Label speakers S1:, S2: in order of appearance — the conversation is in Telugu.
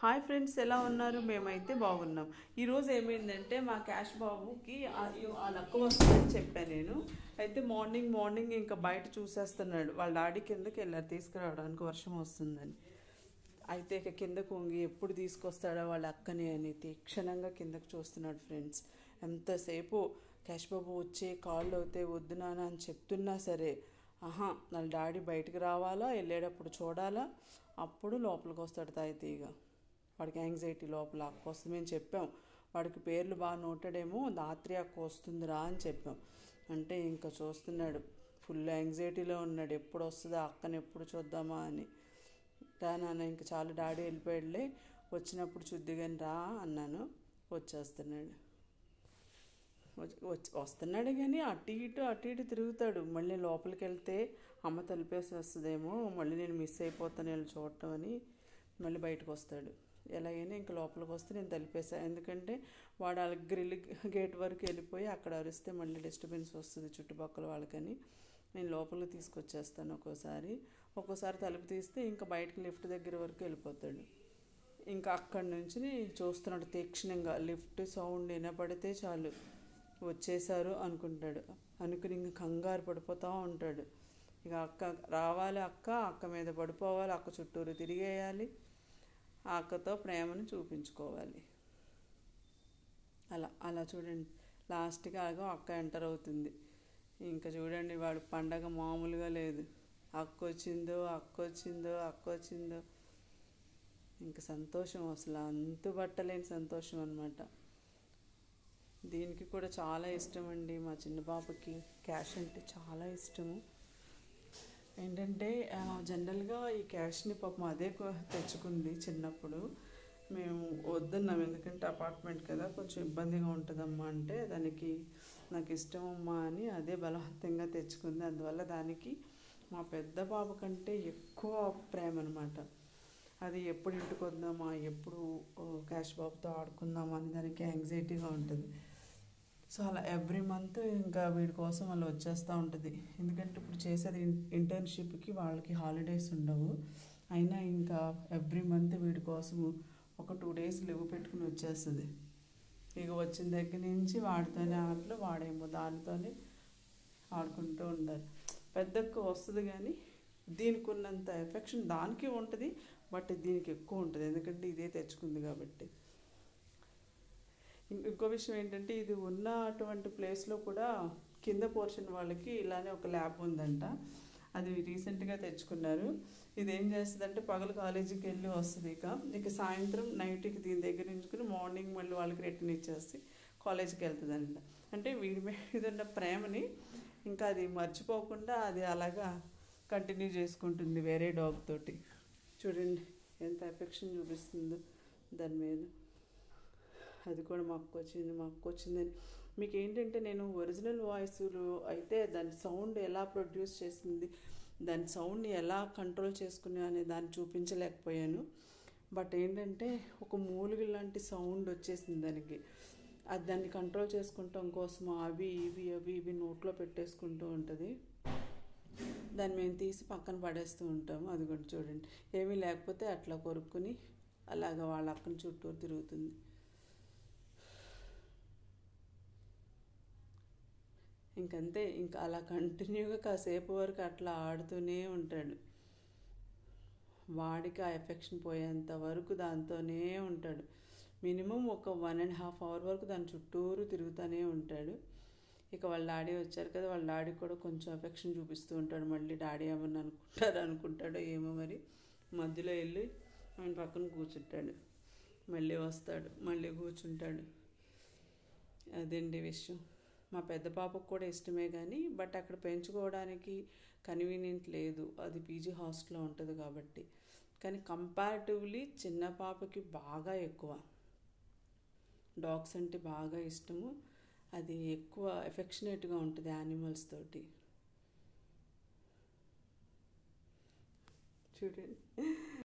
S1: హాయ్ ఫ్రెండ్స్, ఎలా ఉన్నారు? మేమైతే బాగున్నాం. ఈరోజు ఏమైందంటే మా క్యాష్ బాబుకి ఆ లక్క వస్తుందని చెప్పాను నేను. అయితే మార్నింగ్ ఇంకా బయట చూసేస్తున్నాడు. వాళ్ళ డాడీ కిందకి వెళ్ళారు తీసుకురావడానికి, వర్షం వస్తుందని. అయితే ఇక కిందకు వంగి ఎప్పుడు తీసుకొస్తాడో వాళ్ళ అక్కని అని తీక్షణంగా కిందకు చూస్తున్నాడు ఫ్రెండ్స్. ఎంతసేపు క్యాష్ బాబు వచ్చే కాళ్ళు అవుతే వద్దు నాన్న అని చెప్తున్నా సరే, వాళ్ళ డాడీ బయటకు రావాలా, వెళ్ళేటప్పుడు చూడాలా, అప్పుడు లోపలికి వస్తాడు తాయితీగా. వాడికి యాంగ్జైటీ లోపల అక్క వస్తుందని చెప్పాం. వాడికి పేర్లు బాగా నోటడేమో, దాత్రి అక్క వస్తుందిరా అని చెప్పాం. అంటే ఇంకా చూస్తున్నాడు, ఫుల్ యాంగ్జైటీలో ఉన్నాడు. ఎప్పుడు వస్తుందా అక్కని, ఎప్పుడు చూద్దామా అని. రా నాన్న, ఇంకా చాలా డాడీ వెళ్ళిపోయాడులే, వచ్చినప్పుడు చూద్ది కానీ రా అన్నాను. వచ్చేస్తున్నాడు. వస్తున్నాడు కానీ అటు ఇటు తిరుగుతాడు. మళ్ళీ లోపలికి వెళ్తే అమ్మ తలిపేసి వస్తుందేమో, మళ్ళీ నేను మిస్ అయిపోతాను వీళ్ళు చూడటం అని మళ్ళీ బయటకు వస్తాడు. ఎలాగైనా ఇంకా లోపలికి వస్తే నేను తలిపేసాను. ఎందుకంటే వాడు వాళ్ళ గ్రిల్ గేట్ వరకు వెళ్ళిపోయి అక్కడ అరిస్తే మళ్ళీ డిస్టర్బెన్స్ వస్తుంది చుట్టుపక్కల వాళ్ళకని నేను లోపలికి తీసుకొచ్చేస్తాను. ఒక్కోసారి తలుపు తీస్తే ఇంకా బయటకు లిఫ్ట్ దగ్గర వరకు వెళ్ళిపోతాడు. ఇంకా అక్కడి నుంచి చూస్తున్నాడు తీక్షణంగా. లిఫ్ట్ సౌండ్ వినపడితే చాలు వచ్చేసారు అనుకుని ఇంకా కంగారు పడిపోతూ ఉంటాడు. ఇక అక్క రావాలి, అక్క మీద పడిపోవాలి, అక్క చుట్టూరు తిరిగేయాలి, ఆ అక్కతో ప్రేమను చూపించుకోవాలి. అలా చూడండి, లాస్ట్గా అక్క ఎంటర్ అవుతుంది. ఇంకా చూడండి, వాడు పండగ మామూలుగా లేదు. అక్క వచ్చిందో ఇంకా సంతోషం, అసలు అంతుబట్టలేని సంతోషం అన్నమాట. దీనికి కూడా చాలా ఇష్టం అండి. మా చిన్న పాపకి క్యాష్ అంటే చాలా ఇష్టము. ఏంటంటే జనరల్గా ఈ క్యాష్ని పాపం అదే తెచ్చుకుంది చిన్నప్పుడు. మేము వద్దన్నాం, ఎందుకంటే అపార్ట్మెంట్ కదా, కొంచెం ఇబ్బందిగా ఉంటుందమ్మా అంటే నాకు ఇష్టం అమ్మా అని అదే బలవంతంగా తెచ్చుకుంది. అందువల్ల దానికి మా పెద్ద పాప కంటే ఎక్కువ ప్రేమ అనమాట. అది ఎప్పుడు ఇంటికి వద్దామా, ఎప్పుడు క్యాష్ బాబుతో ఆడుకుందామా అని దానికి యాంగ్జైటీగా ఉంటుంది. సో అలా ఎవ్రీ మంత్ ఇంకా వీడి కోసం అలా వచ్చేస్తూ ఉంటుంది. ఎందుకంటే ఇప్పుడు చేసేది ఇంటర్న్షిప్కి వాళ్ళకి హాలిడేస్ ఉండవు. అయినా ఇంకా ఎవ్రీ మంత్ వీడి కోసము ఒక 2 days లీవ్ పెట్టుకుని వచ్చేస్తుంది. ఇక వచ్చిన దగ్గర నుంచి వాడితోనే ఆటలు, వాడేమో దానితోనే ఆడుకుంటూ ఉండాలి. పెద్దక్క వస్తుంది కానీ దీనికి ఉన్నంత ఎఫెక్షన్ దానికి ఉంటుంది, బట్ దీనికి ఎక్కువ ఉంటుంది, ఎందుకంటే ఇదే తెచ్చుకుంది కాబట్టి. ఇంకో విషయం ఏంటంటే, ఇది ఉన్న అటువంటి ప్లేస్లో కూడా కింద పోర్షన్ వాళ్ళకి ఇలానే ఒక ల్యాబ్ ఉందంట. అది రీసెంట్గా తెచ్చుకున్నారు. ఇది ఏం చేస్తుందంటే, పగలు కాలేజీకి వెళ్ళి వస్తుంది. ఇక సాయంత్రం నైట్కి దీని దగ్గర ఉంచుకుని మార్నింగ్ మళ్ళీ వాళ్ళకి రిటర్న్ ఇచ్చేసి కాలేజీకి వెళ్తుందంట. అంటే వీడి మీద ఉన్న ప్రేమని ఇంకా అది మర్చిపోకుండా అది అలాగా కంటిన్యూ చేసుకుంటుంది వేరే డాగ్ తోటి. చూడండి ఎంత ఎఫెక్షన్ చూపిస్తుందో దాని మీద. అది కూడా మా అక్క వచ్చిందని. మీకు ఏంటంటే, నేను ఒరిజినల్ వాయిస్లో అయితే దాని సౌండ్ ఎలా ప్రొడ్యూస్ చేసింది, దాని సౌండ్ని ఎలా కంట్రోల్ చేసుకునే అనే దాన్ని చూపించలేకపోయాను. బట్ ఏంటంటే, ఒక మూలిగ లాంటి సౌండ్ వచ్చేసింది దానికి. అది దాన్ని కంట్రోల్ చేసుకుంటాం కోసం అవి ఇవి నోట్లో పెట్టేసుకుంటూ ఉంటుంది. దాన్ని మేము తీసి పక్కన పడేస్తూ ఉంటాము. అది కూడా చూడండి, ఏమీ లేకపోతే అట్లా కొరుక్కుని అలాగ వాళ్ళ అక్కని చుట్టూరు తిరుగుతుంది. ఇంకంతే, ఇంకా అలా కంటిన్యూగా కాసేపు వరకు అట్లా ఆడుతూనే ఉంటాడు. వాడికి ఆ ఎఫెక్షన్ పోయేంత వరకు దాంతోనే ఉంటాడు. మినిమం ఒక 1.5 hour వరకు దాని చుట్టూరు తిరుగుతూనే ఉంటాడు. ఇక వాళ్ళ డాడీ వచ్చారు కదా, వాళ్ళ డాడీ కూడా కొంచెం ఎఫెక్షన్ చూపిస్తూ ఉంటాడు. మళ్ళీ డాడీ ఏమన్నా అనుకుంటాడో ఏమో మరి. మధ్యలో వెళ్ళి ఆయన పక్కన కూర్చుంటాడు, మళ్ళీ వస్తాడు, మళ్ళీ కూర్చుంటాడు. అదండి విషయం. మా పెద్ద పాపకు కూడా ఇష్టమే కానీ, బట్ అక్కడ పెంచుకోవడానికి కన్వీనియంట్ లేదు, అది పీజీ హాస్టల్లో ఉంటుంది కాబట్టి. కానీ కంపారిటివ్లీ చిన్న పాపకి బాగా ఎక్కువ డాగ్స్ అంటే బాగా ఇష్టము. అది ఎక్కువ ఎఫెక్షనేట్గా ఉంటుంది యానిమల్స్ తోటి. చూడండి.